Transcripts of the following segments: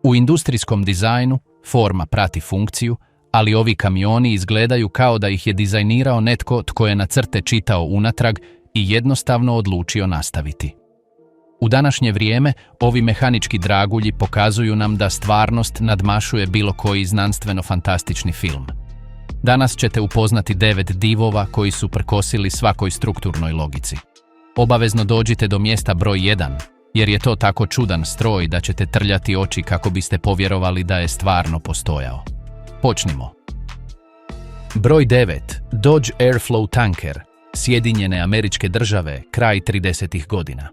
U industrijskom dizajnu forma prati funkciju, ali ovi kamioni izgledaju kao da ih je dizajnirao netko tko je na crte čitao unatrag i jednostavno odlučio nastaviti. U današnje vrijeme ovi mehanički dragulji pokazuju nam da stvarnost nadmašuje bilo koji znanstveno-fantastični film. Danas ćete upoznati 9 divova koji su prkosili svakoj strukturnoj logici. Obavezno dođite do mjesta broj 1, jer je to tako čudan stroj da ćete trljati oči kako biste povjerovali da je stvarno postojao. Počnimo. Broj 9. Dodge Airflow Tanker, Sjedinjene Američke Države, kraj 30. godina.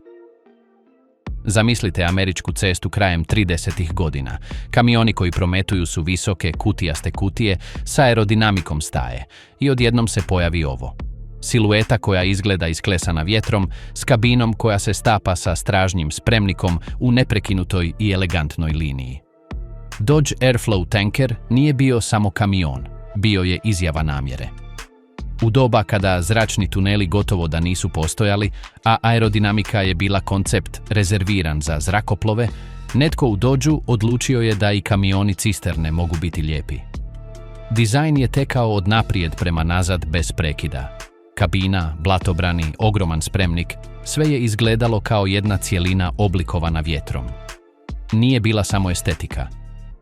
Zamislite američku cestu krajem 30. godina. Kamioni koji prometuju su visoke, kutijaste kutije s aerodinamikom staje i odjednom se pojavi ovo. Silueta koja izgleda isklesana vjetrom, s kabinom koja se stapa sa stražnjim spremnikom u neprekinutoj i elegantnoj liniji. Dodge Airflow Tanker nije bio samo kamion, bio je izjava namjere. U doba kada zračni tuneli gotovo da nisu postojali, a aerodinamika je bila koncept rezerviran za zrakoplove, netko u Dodgeu odlučio je da i kamioni cisterne mogu biti lijepi. Dizajn je tekao od naprijed prema nazad bez prekida. Kabina, blatobrani, ogroman spremnik, sve je izgledalo kao jedna cjelina oblikovana vjetrom. Nije bila samo estetika.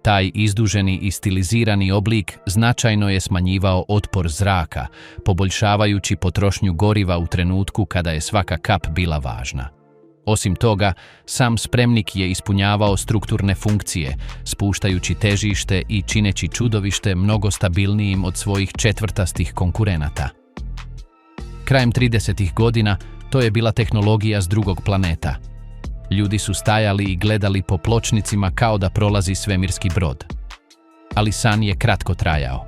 Taj izduženi i stilizirani oblik značajno je smanjivao otpor zraka, poboljšavajući potrošnju goriva u trenutku kada je svaka kap bila važna. Osim toga, sam spremnik je ispunjavao strukturne funkcije, spuštajući težište i čineći čudovište mnogo stabilnijim od svojih četvrtastih konkurenata. Krajem 30. godina to je bila tehnologija s drugog planeta. Ljudi su stajali i gledali po pločnicima kao da prolazi svemirski brod. Ali san je kratko trajao.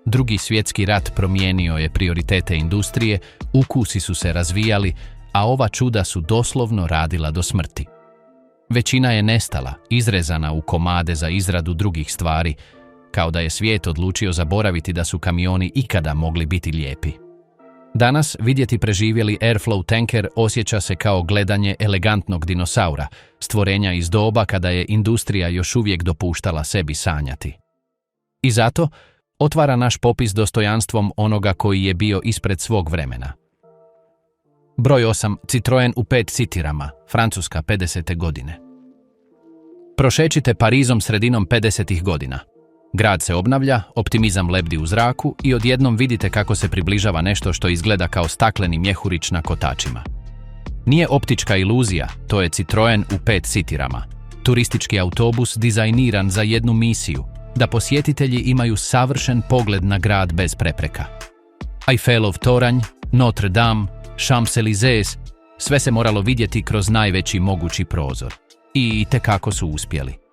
Drugi svjetski rat promijenio je prioritete industrije, ukusi su se razvijali, a ova čuda su doslovno radila do smrti. Većina je nestala, izrezana u komade za izradu drugih stvari, kao da je svijet odlučio zaboraviti da su kamioni ikada mogli biti lijepi. Danas vidjeti preživjeli Airflow Tanker osjeća se kao gledanje elegantnog dinosaura, stvorenja iz doba kada je industrija još uvijek dopuštala sebi sanjati. I zato otvara naš popis dostojanstvom onoga koji je bio ispred svog vremena. Broj 8. Citroen u 5 citirama, Francuska, 50. godine. Prošećite Parizom sredinom 50. godina. Grad se obnavlja, optimizam lebdi u zraku i odjednom vidite kako se približava nešto što izgleda kao stakleni mjehurić na kotačima. Nije optička iluzija, to je Citroen u 5 citirama. Turistički autobus dizajniran za jednu misiju, da posjetitelji imaju savršen pogled na grad bez prepreka. Eiffelov toranj, Notre Dame, Champs-Élysées, sve se moralo vidjeti kroz najveći mogući prozor. I itekako su uspjeli.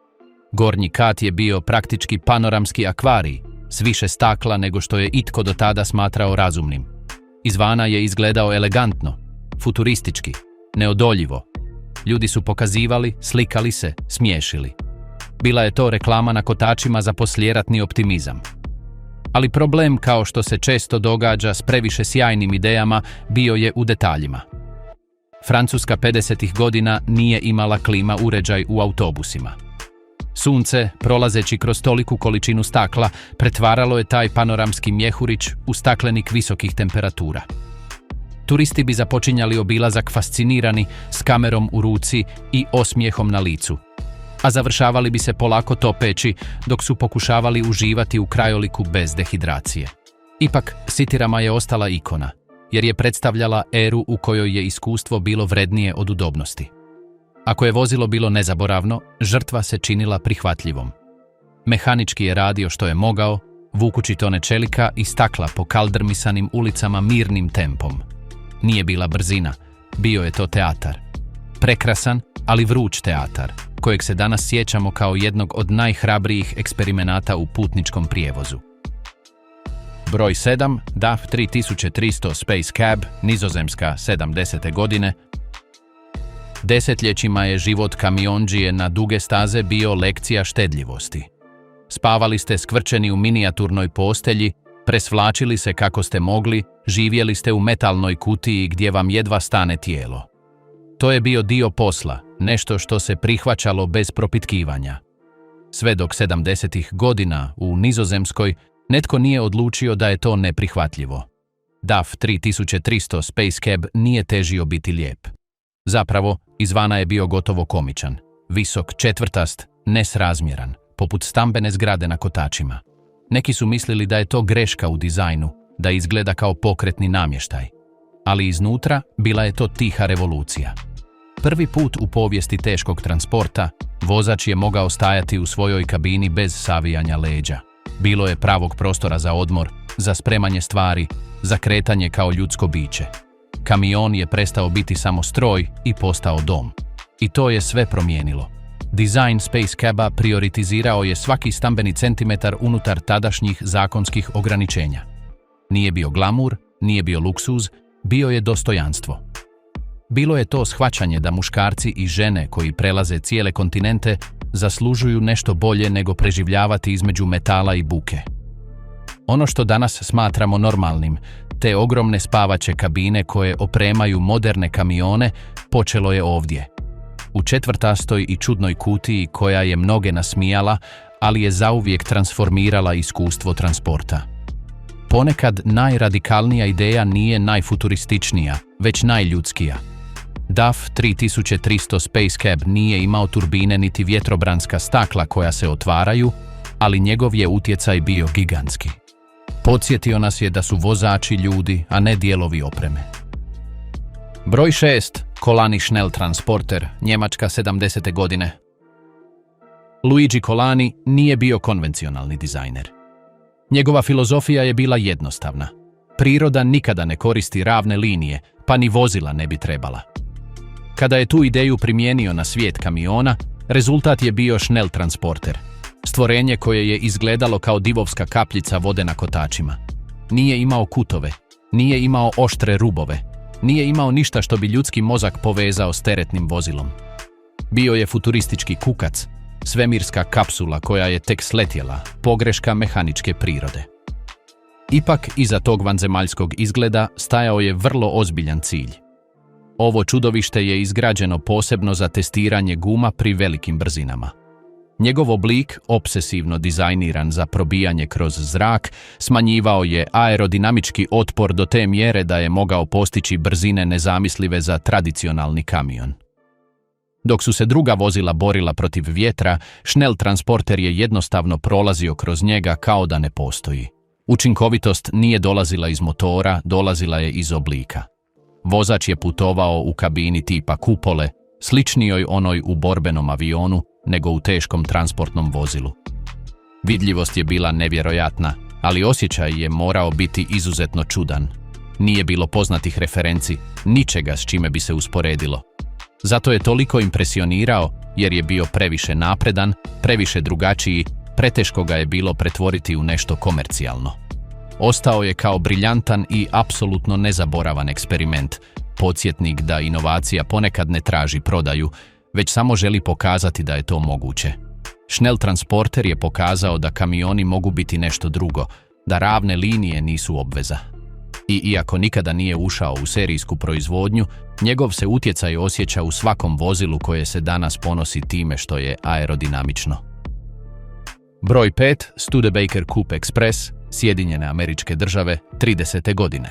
Gornji kat je bio praktički panoramski akvarij, s više stakla nego što je itko do tada smatrao razumnim. Izvana je izgledao elegantno, futuristički, neodoljivo. Ljudi su pokazivali, slikali se, smiješili. Bila je to reklama na kotačima za poslijeratni optimizam. Ali problem, kao što se često događa s previše sjajnim idejama, bio je u detaljima. Francuska 50. godina nije imala klima uređaj u autobusima. Sunce, prolazeći kroz toliku količinu stakla, pretvaralo je taj panoramski mjehurić u staklenik visokih temperatura. Turisti bi započinjali obilazak fascinirani, s kamerom u ruci i osmijehom na licu, a završavali bi se polako topeći dok su pokušavali uživati u krajoliku bez dehidracije. Ipak, citirama je ostala ikona, jer je predstavljala eru u kojoj je iskustvo bilo vrednije od udobnosti. Ako je vozilo bilo nezaboravno, žrtva se činila prihvatljivom. Mehanički je radio što je mogao, vukući tone čelika i stakla po kaldrmisanim ulicama mirnim tempom. Nije bila brzina, bio je to teatar. Prekrasan, ali vruć teatar, kojeg se danas sjećamo kao jednog od najhrabrijih eksperimenata u putničkom prijevozu. Broj 7. DAF 3300 Space Cab, Nizozemska, 70. godine. Desetljećima je život kamiondžije na duge staze bio lekcija štedljivosti. Spavali ste skvrčeni u minijaturnoj postelji, presvlačili se kako ste mogli, živjeli ste u metalnoj kutiji gdje vam jedva stane tijelo. To je bio dio posla, nešto što se prihvaćalo bez propitkivanja. Sve dok 70. godina u Nizozemskoj netko nije odlučio da je to neprihvatljivo. DAF 3300 Space Cab nije težio biti lijep. Zapravo, izvana je bio gotovo komičan. Visok, četvrtast, nesrazmjeran, poput stambene zgrade na kotačima. Neki su mislili da je to greška u dizajnu, da izgleda kao pokretni namještaj. Ali iznutra bila je to tiha revolucija. Prvi put u povijesti teškog transporta, vozač je mogao stajati u svojoj kabini bez savijanja leđa. Bilo je pravog prostora za odmor, za spremanje stvari, za kretanje kao ljudsko biće. Kamion je prestao biti samo stroj i postao dom. I to je sve promijenilo. Dizajn Space Caba prioritizirao je svaki stambeni centimetar unutar tadašnjih zakonskih ograničenja. Nije bio glamur, nije bio luksuz, bio je dostojanstvo. Bilo je to shvaćanje da muškarci i žene koji prelaze cijele kontinente zaslužuju nešto bolje nego preživljavati između metala i buke. Ono što danas smatramo normalnim, te ogromne spavaće kabine koje opremaju moderne kamione, počelo je ovdje. U četvrtastoj i čudnoj kutiji koja je mnoge nasmijala, ali je zauvijek transformirala iskustvo transporta. Ponekad najradikalnija ideja nije najfuturističnija, već najljudskija. DAF 3300 Space Cab nije imao turbine niti vjetrobranska stakla koja se otvaraju, ali njegov je utjecaj bio gigantski. Podsjetio nas je da su vozači ljudi, a ne dijelovi opreme. Broj 6. Colani Schnelltransporter, Njemačka 70. godine. Luigi Colani nije bio konvencionalni dizajner. Njegova filozofija je bila jednostavna. Priroda nikada ne koristi ravne linije, pa ni vozila ne bi trebala. Kada je tu ideju primijenio na svijet kamiona, rezultat je bio Schnelltransporter. Stvorenje koje je izgledalo kao divovska kapljica vode na kotačima. Nije imao kutove, nije imao oštre rubove, nije imao ništa što bi ljudski mozak povezao s teretnim vozilom. Bio je futuristički kukac, svemirska kapsula koja je tek sletjela, pogreška mehaničke prirode. Ipak, iza tog vanzemaljskog izgleda stajao je vrlo ozbiljan cilj. Ovo čudovište je izgrađeno posebno za testiranje guma pri velikim brzinama. Njegov oblik, obsesivno dizajniran za probijanje kroz zrak, smanjivao je aerodinamički otpor do te mjere da je mogao postići brzine nezamislive za tradicionalni kamion. Dok su se druga vozila borila protiv vjetra, Schnelltransporter je jednostavno prolazio kroz njega kao da ne postoji. Učinkovitost nije dolazila iz motora, dolazila je iz oblika. Vozač je putovao u kabini tipa kupole, sličnijoj onoj u borbenom avionu, nego u teškom transportnom vozilu. Vidljivost je bila nevjerojatna, ali osjećaj je morao biti izuzetno čudan. Nije bilo poznatih referenci, ničega s čime bi se usporedilo. Zato je toliko impresionirao, jer je bio previše napredan, previše drugačiji, preteško ga je bilo pretvoriti u nešto komercijalno. Ostao je kao briljantan i apsolutno nezaboravan eksperiment, podsjetnik da inovacija ponekad ne traži prodaju, već samo želi pokazati da je to moguće. Schnelltransporter je pokazao da kamioni mogu biti nešto drugo, da ravne linije nisu obveza. I iako nikada nije ušao u serijsku proizvodnju, njegov se utjecaj osjeća u svakom vozilu koje se danas ponosi time što je aerodinamično. Broj 5. Studebaker Coupe Express, Sjedinjene Američke Države, 30. godine.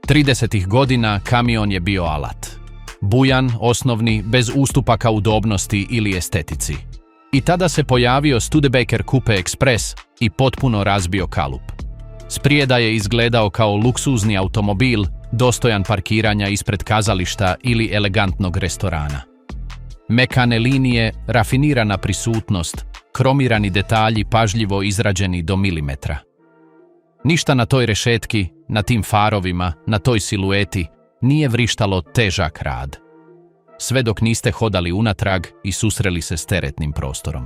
30. godina kamion je bio alat. Bujan, osnovni, bez ustupaka udobnosti ili estetici. I tada se pojavio Studebaker Coupe Express i potpuno razbio kalup. Sprijeda je izgledao kao luksuzni automobil, dostojan parkiranja ispred kazališta ili elegantnog restorana. Mekane linije, rafinirana prisutnost, kromirani detalji pažljivo izrađeni do milimetra. Ništa na toj rešetki, na tim farovima, na toj silueti nije vrištalo težak rad. Sve dok niste hodali unatrag i susreli se s teretnim prostorom.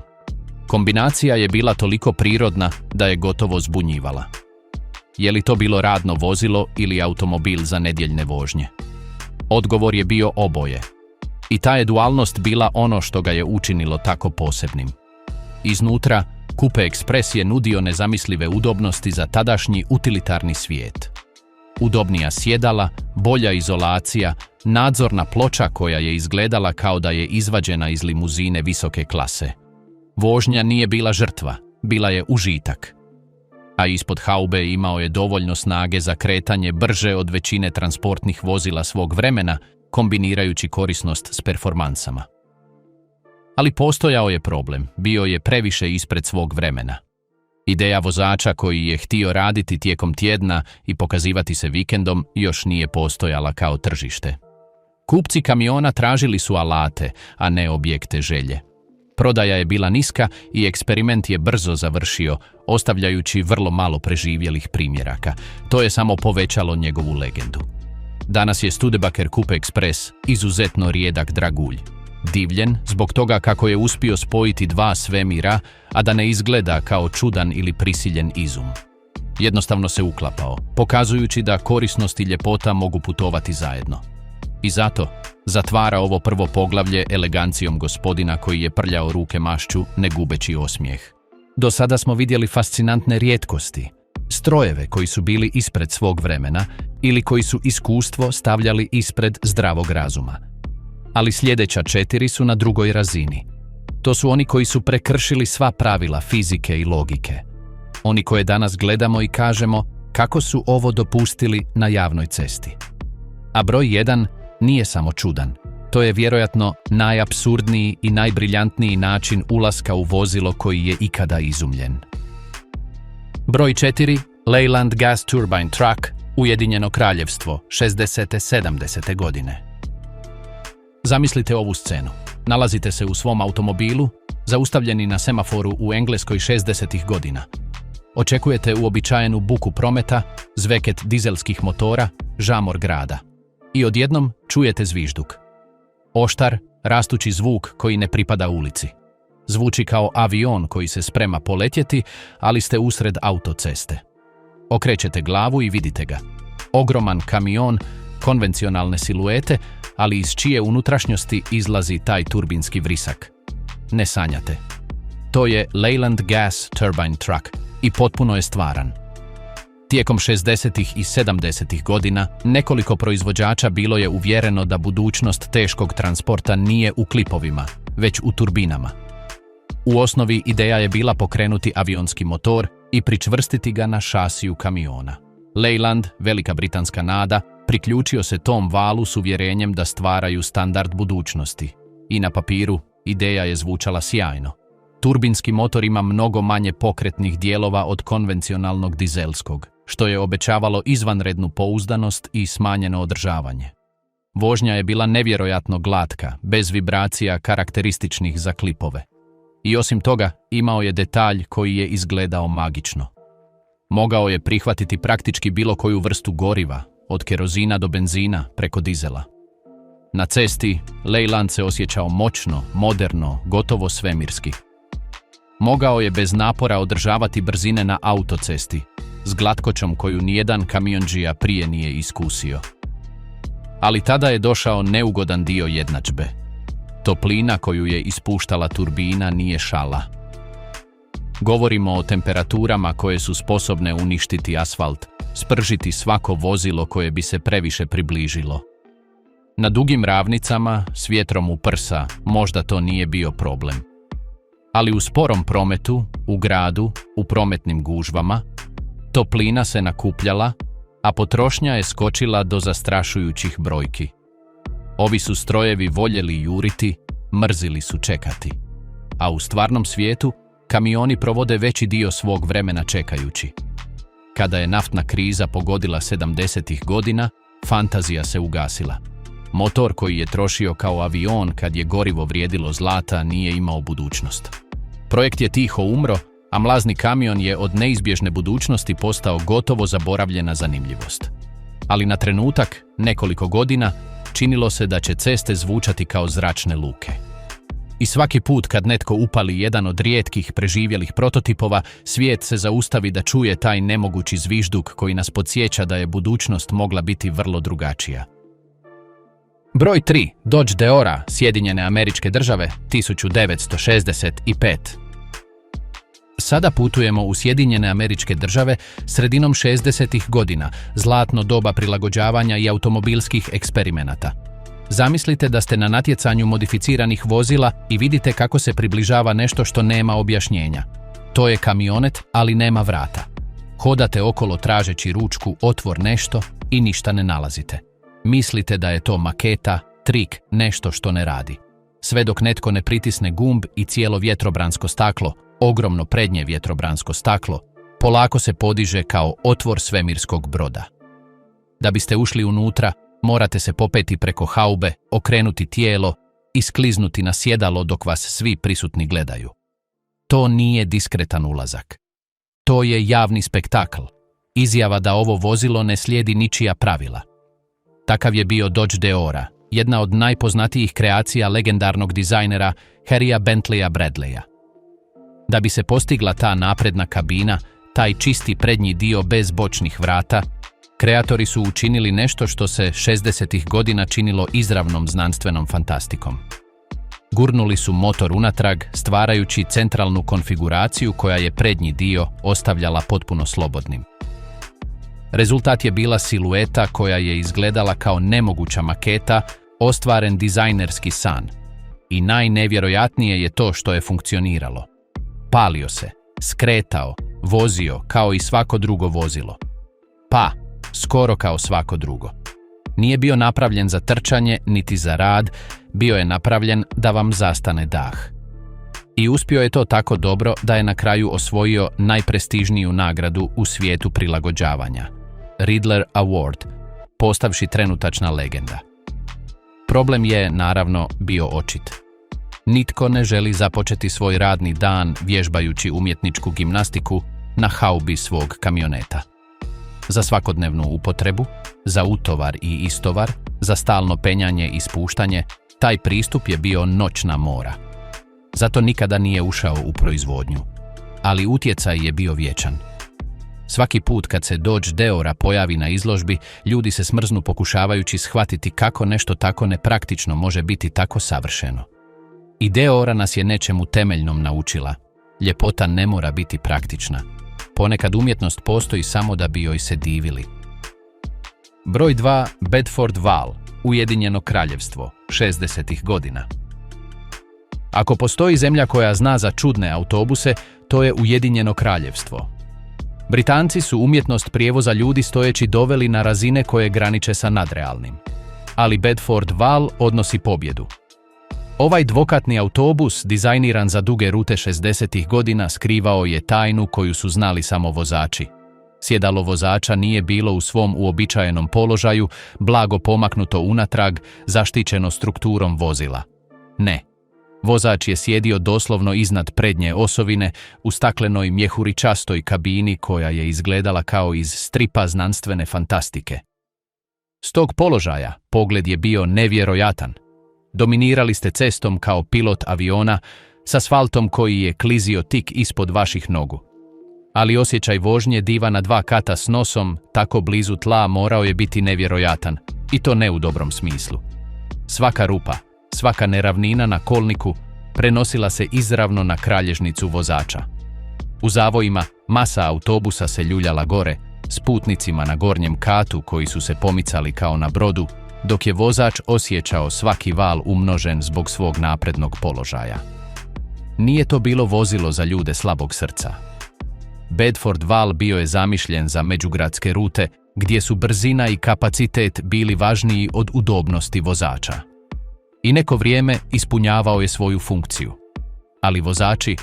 Kombinacija je bila toliko prirodna da je gotovo zbunjivala. Je li to bilo radno vozilo ili automobil za nedjeljne vožnje? Odgovor je bio oboje. I ta je dualnost bila ono što ga je učinilo tako posebnim. Iznutra, Coupe Express je nudio nezamislive udobnosti za tadašnji utilitarni svijet. Udobnija sjedala, bolja izolacija, nadzorna ploča koja je izgledala kao da je izvađena iz limuzine visoke klase. Vožnja nije bila žrtva, bila je užitak. A ispod haube imao je dovoljno snage za kretanje brže od većine transportnih vozila svog vremena, kombinirajući korisnost s performansama. Ali postojao je problem, bio je previše ispred svog vremena. Ideja vozača koji je htio raditi tijekom tjedna i pokazivati se vikendom još nije postojala kao tržište. Kupci kamiona tražili su alate, a ne objekte želje. Prodaja je bila niska i eksperiment je brzo završio, ostavljajući vrlo malo preživjelih primjeraka. To je samo povećalo njegovu legendu. Danas je Studebaker Coupe Express izuzetno rijedak dragulj. Divljen zbog toga kako je uspio spojiti dva svemira, a da ne izgleda kao čudan ili prisiljen izum. Jednostavno se uklapao, pokazujući da korisnost i ljepota mogu putovati zajedno. I zato zatvara ovo prvo poglavlje elegancijom gospodina koji je prljao ruke mašću, ne gubeći osmijeh. Do sada smo vidjeli fascinantne rijetkosti, strojeve koji su bili ispred svog vremena ili koji su iskustvo stavljali ispred zdravog razuma. Ali sljedeća 4 su na drugoj razini. To su oni koji su prekršili sva pravila fizike i logike. Oni koje danas gledamo i kažemo kako su ovo dopustili na javnoj cesti. A broj 1 nije samo čudan. To je vjerojatno najapsurdniji i najbriljantniji način ulaska u vozilo koji je ikada izumljen. Broj 4. Leyland Gas Turbine Truck, Ujedinjeno kraljevstvo, 60-70. godine. Zamislite ovu scenu. Nalazite se u svom automobilu, zaustavljeni na semaforu u Engleskoj 60. godina. Očekujete uobičajenu buku prometa, zveket dizelskih motora, žamor grada. I odjednom čujete zvižduk. Oštar, rastući zvuk koji ne pripada ulici. Zvuči kao avion koji se sprema poletjeti, ali ste usred autoceste. Okrećete glavu i vidite ga. Ogroman kamion, konvencionalne siluete, ali iz čije unutrašnjosti izlazi taj turbinski vrisak. Ne sanjate. To je Leyland Gas Turbine Truck i potpuno je stvaran. Tijekom 60. i 70. godina nekoliko proizvođača bilo je uvjereno da budućnost teškog transporta nije u klipovima, već u turbinama. U osnovi ideja je bila pokrenuti avionski motor i pričvrstiti ga na šasiju kamiona. Leyland, velika britanska nada, priključio se tom valu s uvjerenjem da stvaraju standard budućnosti. I na papiru ideja je zvučala sjajno. Turbinski motor ima mnogo manje pokretnih dijelova od konvencionalnog dizelskog, što je obećavalo izvanrednu pouzdanost i smanjeno održavanje. Vožnja je bila nevjerojatno glatka, bez vibracija karakterističnih za klipove. I osim toga, imao je detalj koji je izgledao magično. Mogao je prihvatiti praktički bilo koju vrstu goriva, od kerozina do benzina preko dizela. Na cesti, Leyland se osjećao moćno, moderno, gotovo svemirski. Mogao je bez napora održavati brzine na autocesti, s glatkoćom koju nijedan kamiondžija prije nije iskusio. Ali tada je došao neugodan dio jednadžbe. Toplina koju je ispuštala turbina nije šala. Govorimo o temperaturama koje su sposobne uništiti asfalt, spržiti svako vozilo koje bi se previše približilo. Na dugim ravnicama, s vjetrom u prsa, možda to nije bio problem. Ali u sporom prometu, u gradu, u prometnim gužvama, toplina se nakupljala, a potrošnja je skočila do zastrašujućih brojki. Ovi su strojevi voljeli juriti, mrzili su čekati. A u stvarnom svijetu, kamioni provode veći dio svog vremena čekajući. Kada je naftna kriza pogodila 70. godina, fantazija se ugasila. Motor koji je trošio kao avion kad je gorivo vrijedilo zlata nije imao budućnost. Projekt je tiho umro, a mlazni kamion je od neizbježne budućnosti postao gotovo zaboravljena zanimljivost. Ali na trenutak, nekoliko godina, činilo se da će ceste zvučati kao zračne luke. I svaki put kad netko upali jedan od rijetkih preživjelih prototipova, svijet se zaustavi da čuje taj nemogući zvižduk koji nas podsjeća da je budućnost mogla biti vrlo drugačija. Broj 3. Dodge Deora, Sjedinjene Američke Države, 1965. Sada putujemo u Sjedinjene Američke Države sredinom 60. godina, zlatno doba prilagođavanja i automobilskih eksperimenata. Zamislite da ste na natjecanju modificiranih vozila i vidite kako se približava nešto što nema objašnjenja. To je kamionet, ali nema vrata. Hodate okolo tražeći ručku, otvor, nešto i ništa ne nalazite. Mislite da je to maketa, trik, nešto što ne radi. Sve dok netko ne pritisne gumb i cijelo vjetrobransko staklo, ogromno prednje vjetrobransko staklo, polako se podiže kao otvor svemirskog broda. Da biste ušli unutra, morate se popeti preko haube, okrenuti tijelo i skliznuti na sjedalo dok vas svi prisutni gledaju. To nije diskretan ulazak. To je javni spektakl. Izjava da ovo vozilo ne slijedi ničija pravila. Takav je bio Dodge Deora, jedna od najpoznatijih kreacija legendarnog dizajnera Harrya Bentleya Bradleya. Da bi se postigla ta napredna kabina, taj čisti prednji dio bez bočnih vrata, kreatori su učinili nešto što se 60-ih godina činilo izravnom znanstvenom fantastikom. Gurnuli su motor unatrag, stvarajući centralnu konfiguraciju koja je prednji dio ostavljala potpuno slobodnim. Rezultat je bila silueta koja je izgledala kao nemoguća maketa, ostvaren dizajnerski san. I najnevjerojatnije je to što je funkcioniralo. Palio se, skretao, vozio kao i svako drugo vozilo. Pa, skoro kao svako drugo. Nije bio napravljen za trčanje niti za rad, bio je napravljen da vam zastane dah. I uspio je to tako dobro da je na kraju osvojio najprestižniju nagradu u svijetu prilagođavanja, Ridler Award, postavši trenutačna legenda. Problem je, naravno, bio očit. Nitko ne želi započeti svoj radni dan vježbajući umjetničku gimnastiku na haubi svog kamioneta. Za svakodnevnu upotrebu, za utovar i istovar, za stalno penjanje i spuštanje, taj pristup je bio noćna mora. Zato nikada nije ušao u proizvodnju. Ali utjecaj je bio vječan. Svaki put kad se Dodge Deora pojavi na izložbi, ljudi se smrznu pokušavajući shvatiti kako nešto tako nepraktično može biti tako savršeno. I Deora nas je nečemu temeljnom naučila. Ljepota ne mora biti praktična. Ponekad umjetnost postoji samo da bi joj se divili. Broj 2. Bedford Val, Ujedinjeno kraljevstvo, 60-ih godina. Ako postoji zemlja koja zna za čudne autobuse, to je Ujedinjeno kraljevstvo. Britanci su umjetnost prijevoza ljudi stojeći doveli na razine koje graniče sa nadrealnim. Ali Bedford Val odnosi pobjedu. Ovaj dvokatni autobus, dizajniran za duge rute 60-ih godina, skrivao je tajnu koju su znali samo vozači. Sjedalo vozača nije bilo u svom uobičajenom položaju, blago pomaknuto unatrag, zaštićeno strukturom vozila. Ne. Vozač je sjedio doslovno iznad prednje osovine u staklenoj mjehuričastoj kabini koja je izgledala kao iz stripa znanstvene fantastike. S tog položaja pogled je bio nevjerojatan. Dominirali ste cestom kao pilot aviona s asfaltom koji je klizio tik ispod vaših nogu. Ali osjećaj vožnje diva na 2 kata s nosom, tako blizu tla, morao je biti nevjerojatan, i to ne u dobrom smislu. Svaka rupa, svaka neravnina na kolniku prenosila se izravno na kralježnicu vozača. U zavojima masa autobusa se ljuljala gore, s putnicima na gornjem katu koji su se pomicali kao na brodu, dok je vozač osjećao svaki val umnožen zbog svog naprednog položaja. Nije to bilo vozilo za ljude slabog srca. Bedford Val bio je zamišljen za međugradske rute, gdje su brzina i kapacitet bili važniji od udobnosti vozača. I neko vrijeme ispunjavao je svoju funkciju. Ali vozači,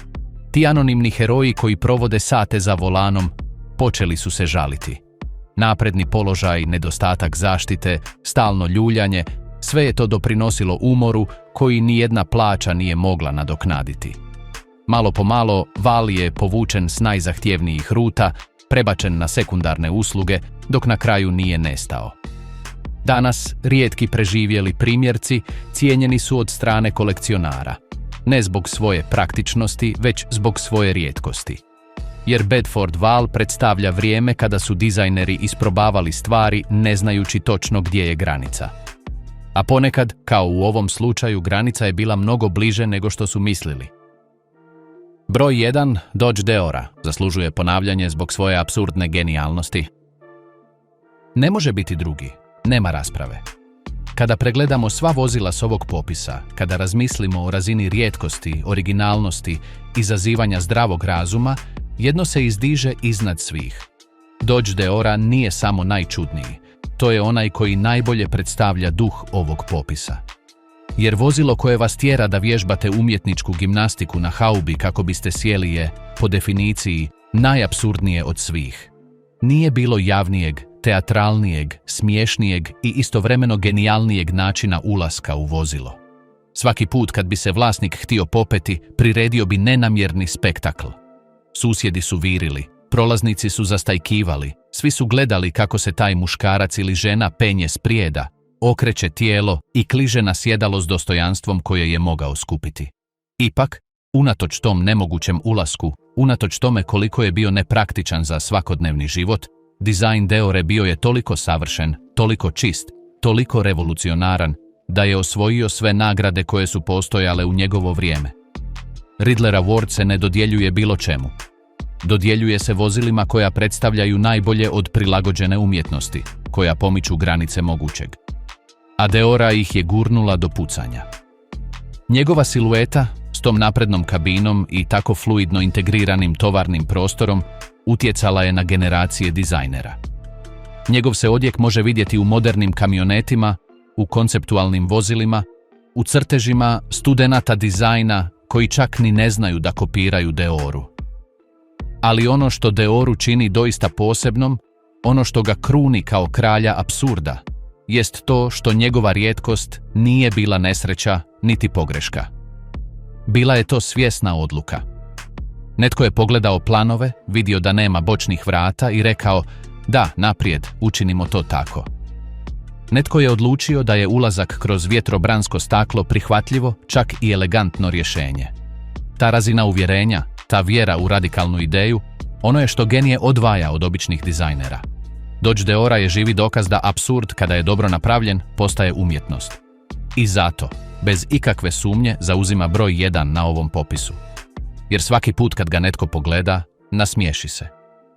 ti anonimni heroji koji provode sate za volanom, počeli su se žaliti. Napredni položaj, nedostatak zaštite, stalno ljuljanje, sve je to doprinosilo umoru koji nijedna plaća nije mogla nadoknaditi. Malo po malo Val je povučen s najzahtjevnijih ruta, prebačen na sekundarne usluge, dok na kraju nije nestao. Danas rijetki preživjeli primjerci cijenjeni su od strane kolekcionara, ne zbog svoje praktičnosti, već zbog svoje rijetkosti. Jer Bedford Val predstavlja vrijeme kada su dizajneri isprobavali stvari ne znajući točno gdje je granica. A ponekad, kao u ovom slučaju, granica je bila mnogo bliže nego što su mislili. Broj 1. Dodge Deora zaslužuje ponavljanje zbog svoje apsurdne genijalnosti. Ne može biti drugi, nema rasprave. Kada pregledamo sva vozila s ovog popisa, kada razmislimo o razini rijetkosti, originalnosti, izazivanja zdravog razuma, jedno se izdiže iznad svih. Dodge Deora nije samo najčudniji, to je onaj koji najbolje predstavlja duh ovog popisa. Jer vozilo koje vas tjera da vježbate umjetničku gimnastiku na haubi kako biste sjeli je, po definiciji, najapsurdnije od svih. Nije bilo javnijeg, teatralnijeg, smiješnijeg i istovremeno genijalnijeg načina ulaska u vozilo. Svaki put kad bi se vlasnik htio popeti, priredio bi nenamjerni spektakl. Susjedi su virili, prolaznici su zastajkivali, svi su gledali kako se taj muškarac ili žena penje sprijeda, okreće tijelo i kliže na sjedalo s dostojanstvom koje je mogao skupiti. Ipak, unatoč tom nemogućem ulasku, unatoč tome koliko je bio nepraktičan za svakodnevni život, dizajn Deore bio je toliko savršen, toliko čist, toliko revolucionaran, da je osvojio sve nagrade koje su postojale u njegovo vrijeme. Ridler Award se ne dodjeljuje bilo čemu. Dodjeljuje se vozilima koja predstavljaju najbolje od prilagođene umjetnosti, koja pomiču granice mogućeg. A Deora ih je gurnula do pucanja. Njegova silueta, s tom naprednom kabinom i tako fluidno integriranim tovarnim prostorom, utjecala je na generacije dizajnera. Njegov se odjek može vidjeti u modernim kamionetima, u konceptualnim vozilima, u crtežima studenata dizajna koji čak ni ne znaju da kopiraju Deoru. Ali ono što Deoru čini doista posebnom, ono što ga kruni kao kralja apsurda, jest to što njegova rijetkost nije bila nesreća niti pogreška. Bila je to svjesna odluka. Netko je pogledao planove, vidio da nema bočnih vrata i rekao, da, naprijed, učinimo to tako. Netko je odlučio da je ulazak kroz vjetrobransko staklo prihvatljivo, čak i elegantno rješenje. Ta razina uvjerenja, ta vjera u radikalnu ideju, ono je što genije odvaja od običnih dizajnera. Dodge Deora je živi dokaz da apsurd, kada je dobro napravljen, postaje umjetnost. I zato, bez ikakve sumnje, zauzima broj 1 na ovom popisu. Jer svaki put kad ga netko pogleda, nasmiješi se.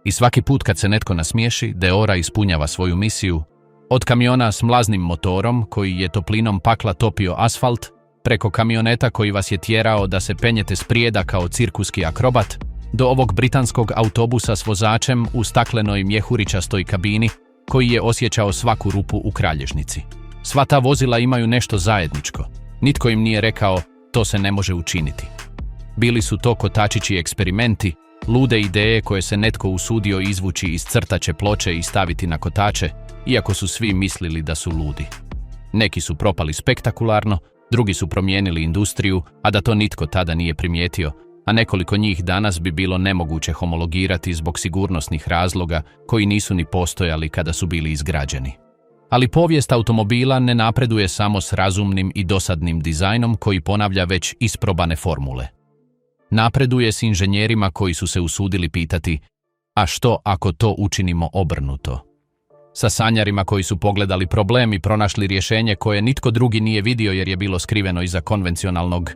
I svaki put kad se netko nasmiješi, Deora ispunjava svoju misiju, od kamiona s mlaznim motorom koji je toplinom pakla topio asfalt, preko kamioneta koji vas je tjerao da se penjete sprijeda kao cirkuski akrobat, do ovog britanskog autobusa s vozačem u staklenoj mjehuričastoj kabini koji je osjećao svaku rupu u kralježnici. Sva ta vozila imaju nešto zajedničko. Nitko im nije rekao, to se ne može učiniti. Bili su to kotačići eksperimenti, lude ideje koje se netko usudio izvući iz crtače ploče i staviti na kotače, iako su svi mislili da su ludi. Neki su propali spektakularno, drugi su promijenili industriju, a da to nitko tada nije primijetio, a nekoliko njih danas bi bilo nemoguće homologirati zbog sigurnosnih razloga koji nisu ni postojali kada su bili izgrađeni. Ali povijest automobila ne napreduje samo s razumnim i dosadnim dizajnom koji ponavlja već isprobane formule. Napreduje s inženjerima koji su se usudili pitati, a što ako to učinimo obrnuto? Sa sanjarima koji su pogledali problem i pronašli rješenje koje nitko drugi nije vidio jer je bilo skriveno iza konvencionalnog